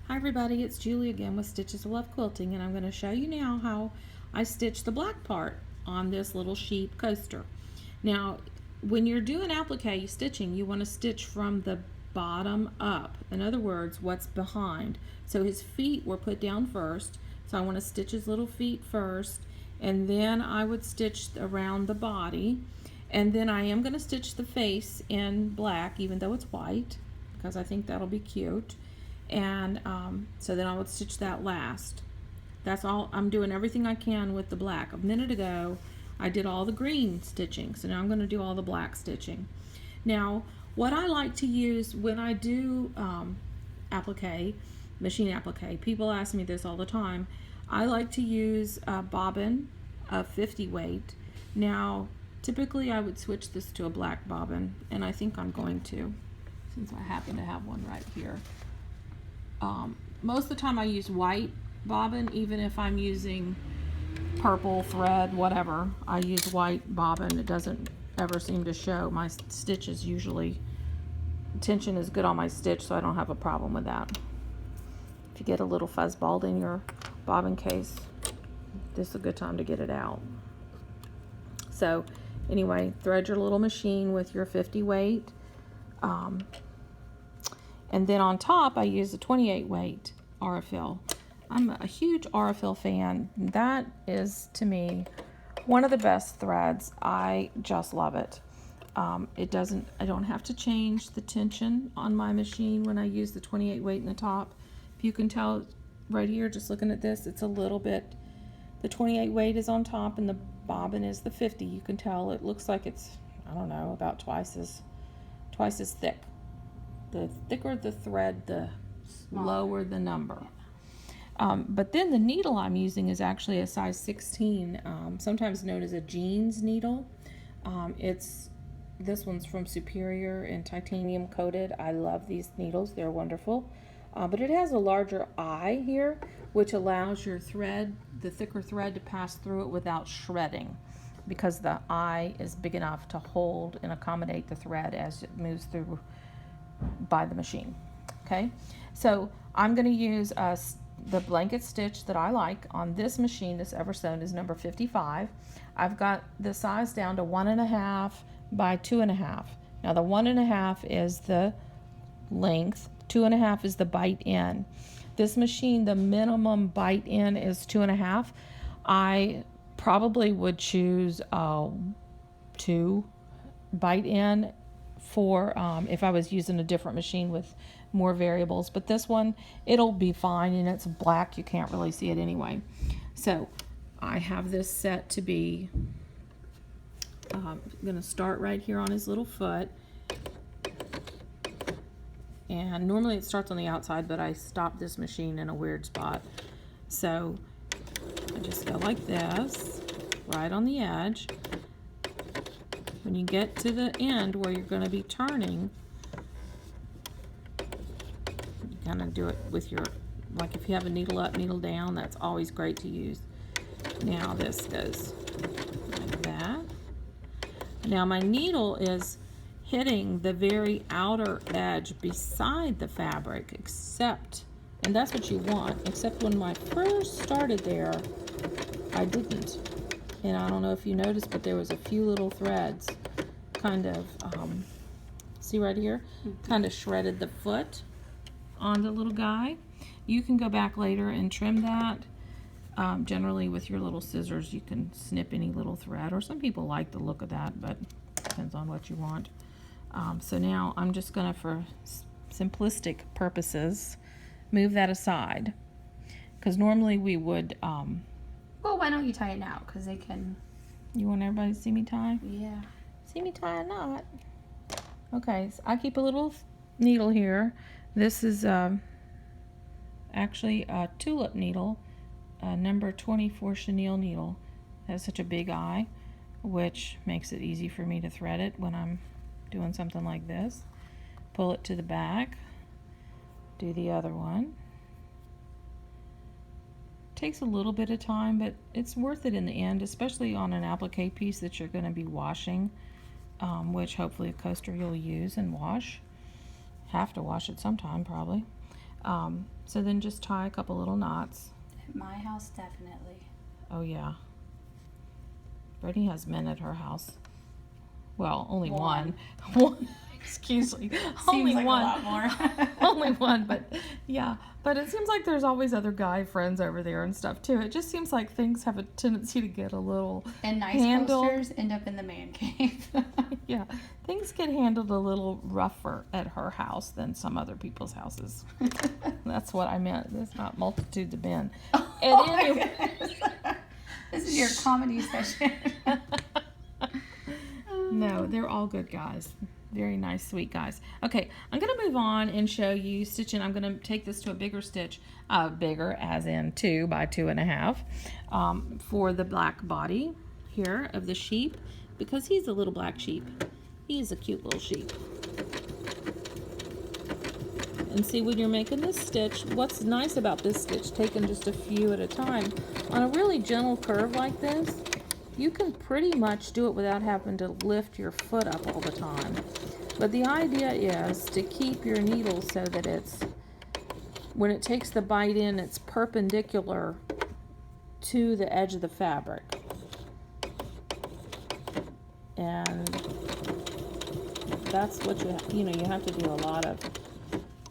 Hi everybody, it's Julie again with Stitches of Love Quilting, and I'm going to show you now how I stitch the black part on this little sheep coaster. Now, when you're doing applique stitching, you want to stitch from the bottom up. In other words, what's behind. So his feet were put down first, so I want to stitch his little feet first, and then I would stitch around the body, and then I am going to stitch the face in black, even though it's white, because I think that'll be cute. And so then I would stitch that last. That's all. I'm doing everything I can with the black. A minute ago I did all the green stitching, so now I'm going to do all the black stitching. Now what I like to use when I do applique, machine applique, people ask me this all the time, I like to use a bobbin of 50 weight. Now typically I would switch this to a black bobbin, and I think I'm going to, since I happen to have one right here. Most of the time I use white bobbin, even if I'm using purple thread, whatever. I use white bobbin. It doesn't ever seem to show. My stitches usually, tension is good on my stitch, so I don't have a problem with that. If you get a little fuzzballed in your bobbin case, this is a good time to get it out. So anyway, thread your little machine with your 50 weight. And then on top, I use a 28 weight Aurifil. I'm a huge Aurifil fan. That is, to me, one of the best threads. I just love it. I don't have to change the tension on my machine when I use the 28 weight in the top. If you can tell right here, just looking at this, it's a little bit, the 28 weight is on top and the bobbin is the 50. You can tell it looks like it's, I don't know, about twice as thick. The thicker the thread, the lower the number. But then the needle I'm using is actually a size 16, sometimes known as a jeans needle. This one's from Superior and titanium coated. I love these needles, they're wonderful. But it has a larger eye here, which allows your thread, the thicker thread, to pass through it without shredding, because the eye is big enough to hold and accommodate the thread as it moves through by the machine. Okay, so I'm going to use the blanket stitch that I like on this machine. This Everstone is number 55. I've got the size down to 1.5 by 2.5. Now the 1.5 is the length, 2.5 is the bite in. This machine, the minimum bite in is 2.5. I probably would choose 2 bite in for if I was using a different machine with more variables, but this one, it'll be fine, and it's black, you can't really see it anyway. So I have this set to be, I'm gonna start right here on his little foot, and normally it starts on the outside, but I stopped this machine in a weird spot, so I just go like this, right on the edge. When you get to the end where you're going to be turning, you kind of do it with your, like if you have a needle up, needle down, that's always great to use. Now this goes like that. Now my needle is hitting the very outer edge beside the fabric, except, and that's what you want, except when I first started there, I didn't. And I don't know if you noticed, but there was a few little threads kind of, see right here, kind of shredded the foot on the little guy. You can go back later and trim that. Generally with your little scissors, you can snip any little thread, or some people like the look of that, but depends on what you want. So now I'm just gonna, for simplistic purposes, move that aside, because normally we would, well, why don't you tie it now? Because they can... You want everybody to see me tie? Yeah. See me tie a knot. Okay, so I keep a little needle here. This is actually a tulip needle, number 24 chenille needle. It has such a big eye, which makes it easy for me to thread it when I'm doing something like this. Pull it to the back. Do the other one. Takes a little bit of time, but it's worth it in the end, especially on an applique piece that you're going to be washing, which hopefully a coaster you'll use and wash. Have to wash it sometime probably. So then just tie a couple little knots. At my house, definitely. Oh yeah. Brittany has men at her house. Well, only One. one. Excuse me. Only Seems like one. a lot more. Only one, but yeah. But it seems like there's always other guy friends over there and stuff too. It just seems like things have a tendency to get a little And nice handled. posters end up in the man cave. Yeah, things get handled a little rougher at her house than some other people's houses. That's what I meant. There's not multitudes of men. Oh And anyway, my goodness. This is your comedy session. no, they're all good guys. Very nice, sweet guys. Okay, I'm going to move on and show you stitching. I'm going to take this to a bigger stitch, bigger as in 2 by 2.5, for the black body here of the sheep, because he's a little black sheep. He's a cute little sheep. And see, when you're making this stitch, what's nice about this stitch, taking just a few at a time, on a really gentle curve like this, you can pretty much do it without having to lift your foot up all the time. But the idea is to keep your needle so that it's, when it takes the bite in, it's perpendicular to the edge of the fabric. And that's what you have to do a lot of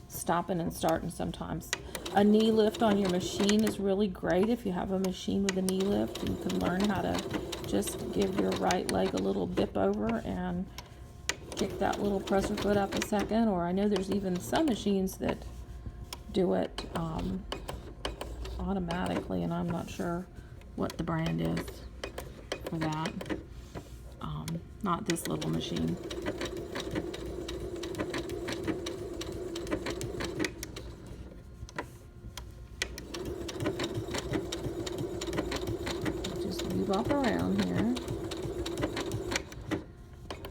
stopping and starting sometimes. A knee lift on your machine is really great. If you have a machine with a knee lift, you can learn how to just give your right leg a little dip over and kick that little presser foot up a second. Or I know there's even some machines that do it automatically, and I'm not sure what the brand is for that. Not this little machine. Up around here.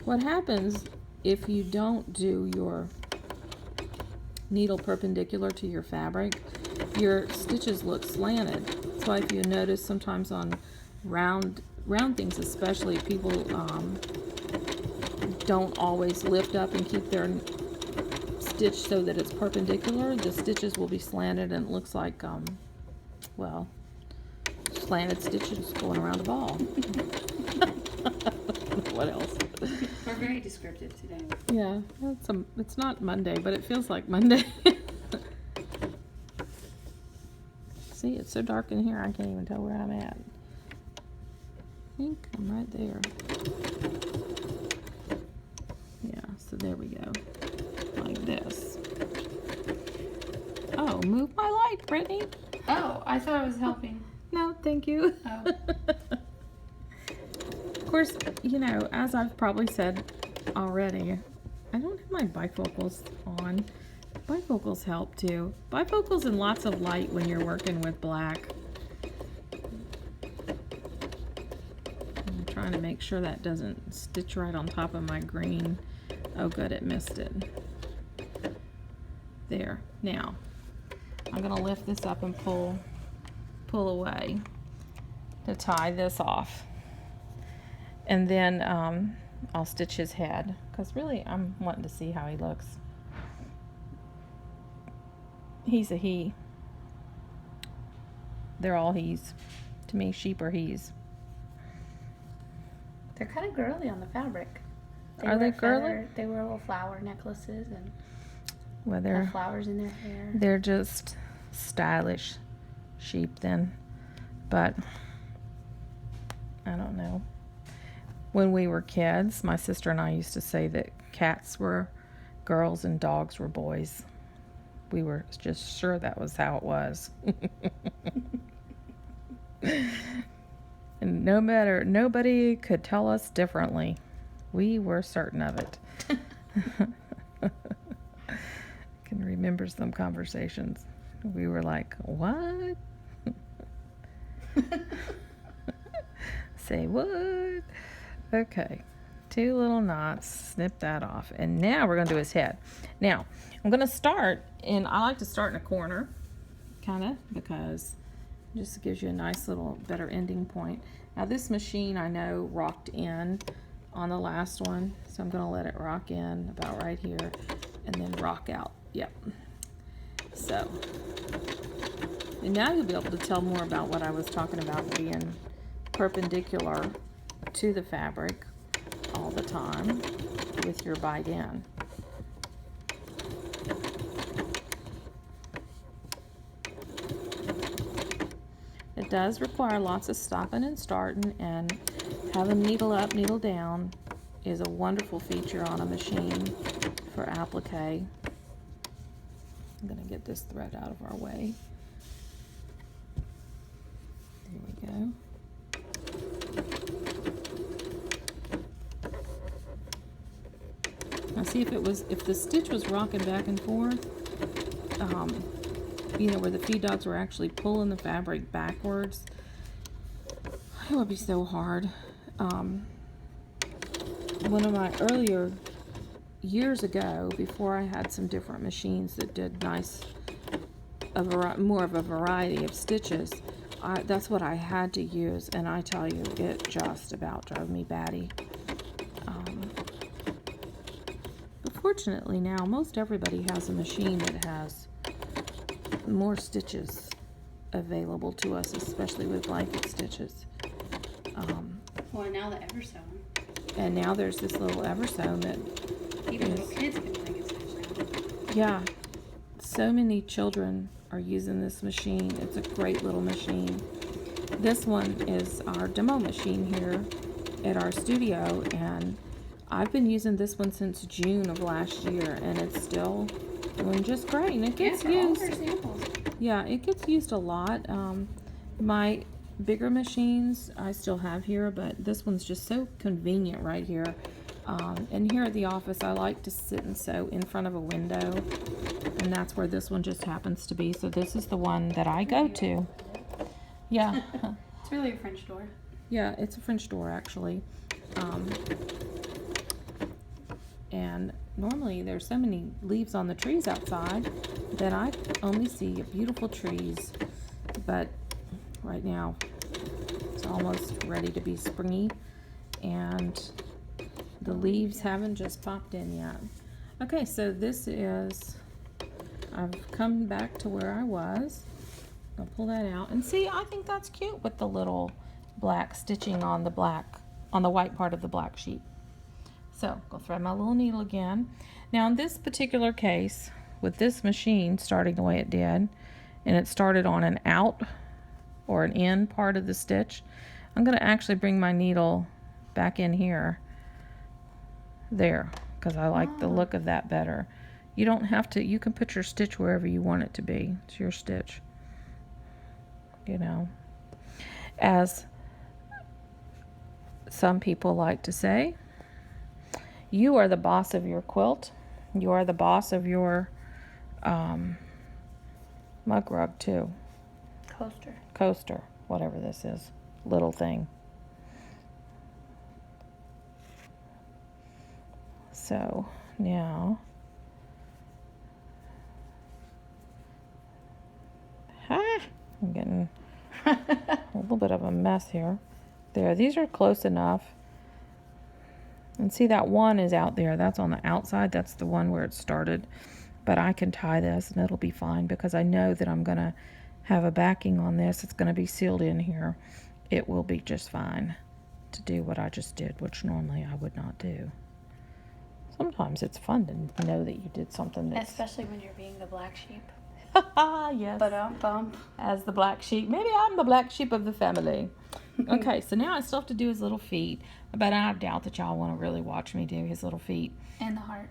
What happens if you don't do your needle perpendicular to your fabric, your stitches look slanted. That's why if you notice sometimes on round things especially, people don't always lift up and keep their stitch so that it's perpendicular. The stitches will be slanted and it looks like well, slanted stitches going around a ball. What else? We're very descriptive today. Yeah, it's not Monday, but it feels like Monday. See, it's so dark in here, I can't even tell where I'm at. I think I'm right there. Yeah, so there we go. Like this. Oh, move my light, Brittany. Oh, I thought I was helping. No, thank you. Oh. Of course, as I've probably said already, I don't have my bifocals on. Bifocals help too. Bifocals and lots of light when you're working with black. I'm trying to make sure that doesn't stitch right on top of my green. Oh good, it missed it. There. Now, I'm going to lift this up and pull away to tie this off. And then I'll stitch his head, because really I'm wanting to see how he looks. He's a he. They're all he's. To me, sheep are he's. They're kind of girly on the fabric. Are they girly? They wear little flower necklaces and Well, have flowers in their hair. they're just stylish sheep then. But I don't know. When we were kids, my sister and I used to say that cats were girls and dogs were boys. We were just sure that was how it was. And nobody could tell us differently. We were certain of it. I can remember some conversations. We were like, what? Say what? Okay, 2 little knots, snip that off, and now we're going to do his head. Now, I'm going to start, and I like to start in a corner, kind of, because it just gives you a nice little better ending point. Now, this machine I know rocked in on the last one, so I'm going to let it rock in about right here, and then rock out. Yep. So, and now you'll be able to tell more about what I was talking about being perpendicular to the fabric all the time with your bite in. It does require lots of stopping and starting, and having needle up, needle down is a wonderful feature on a machine for applique. I'm going to get this thread out of our way. There we go. Now see, if the stitch was rocking back and forth, you know, where the feed dogs were actually pulling the fabric backwards, it would be so hard. One of my earlier years ago, before I had some different machines that did more of a variety of stitches, that's what I had to use, and I tell you, it just about drove me batty. But fortunately now, most everybody has a machine that has more stitches available to us, especially with blanket stitches. Well, now the Eversewn. And now there's this little Eversewn that Even little kids can blanket stitch now. Yeah, so many children are using this machine. It's a great little machine. This one is our demo machine here at our studio, and I've been using this one since June of last year, and it's still doing just great. And it gets used. All samples. Yeah, it gets used a lot. My bigger machines I still have here, but this one's just so convenient right here. And here at the office, I like to sit and sew in front of a window, and that's where this one just happens to be. So this is the one that I go to. Yeah. It's really a French door. Yeah, it's a French door actually. And normally there's so many leaves on the trees outside that I only see beautiful trees, but right now it's almost ready to be springy, and the leaves haven't just popped in yet. Okay, so this is, I've come back to where I was. I'll pull that out, and see, I think that's cute with the little black stitching on the white part of the black sheet. So, go thread my little needle again. Now in this particular case, with this machine starting the way it did, and it started on an out or an in part of the stitch, I'm going to actually bring my needle back in here, there, because I like the look of that better. You don't have to, you can put your stitch wherever you want it to be. It's your stitch, you know. As some people like to say, you are the boss of your quilt. You are the boss of your mug rug too. Coaster, whatever this is, little thing. So now, I'm getting a little bit of a mess here. There, these are close enough. And see, that one is out there. That's on the outside. That's the one where it started. But I can tie this and it'll be fine, because I know that I'm going to have a backing on this. It's going to be sealed in here. It will be just fine to do what I just did, which normally I would not do. Sometimes it's fun to know that you did something that's... Especially when you're being the black sheep. Yes. Bump. As the black sheep. Maybe I'm the black sheep of the family. Okay, so now I still have to do his little feet. But I doubt that y'all want to really watch me do his little feet. And the heart.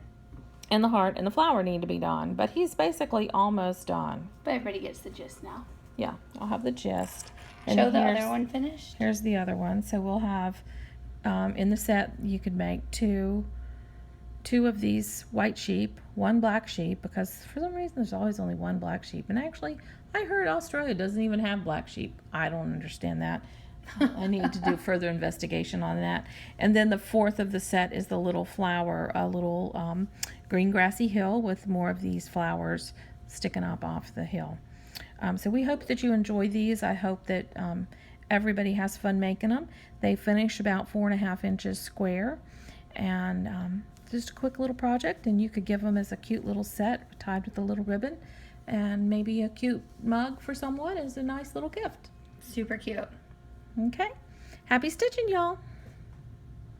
And the heart and the flower need to be done. But he's basically almost done. But everybody gets the gist now. Yeah, I'll have the gist. And Show the other one finished. Here's the other one. So we'll have, in the set, you could make two of these white sheep, one black sheep, because for some reason there's always only one black sheep. And actually, I heard Australia doesn't even have black sheep. I don't understand that. I need to do further investigation on that. And then the fourth of the set is the little flower, a little green grassy hill with more of these flowers sticking up off the hill. So we hope that you enjoy these. I hope that everybody has fun making them. They finish about 4.5 inches square, and just a quick little project, and you could give them as a cute little set tied with a little ribbon. And maybe a cute mug for someone is a nice little gift. Super cute. Okay. Happy stitching, y'all.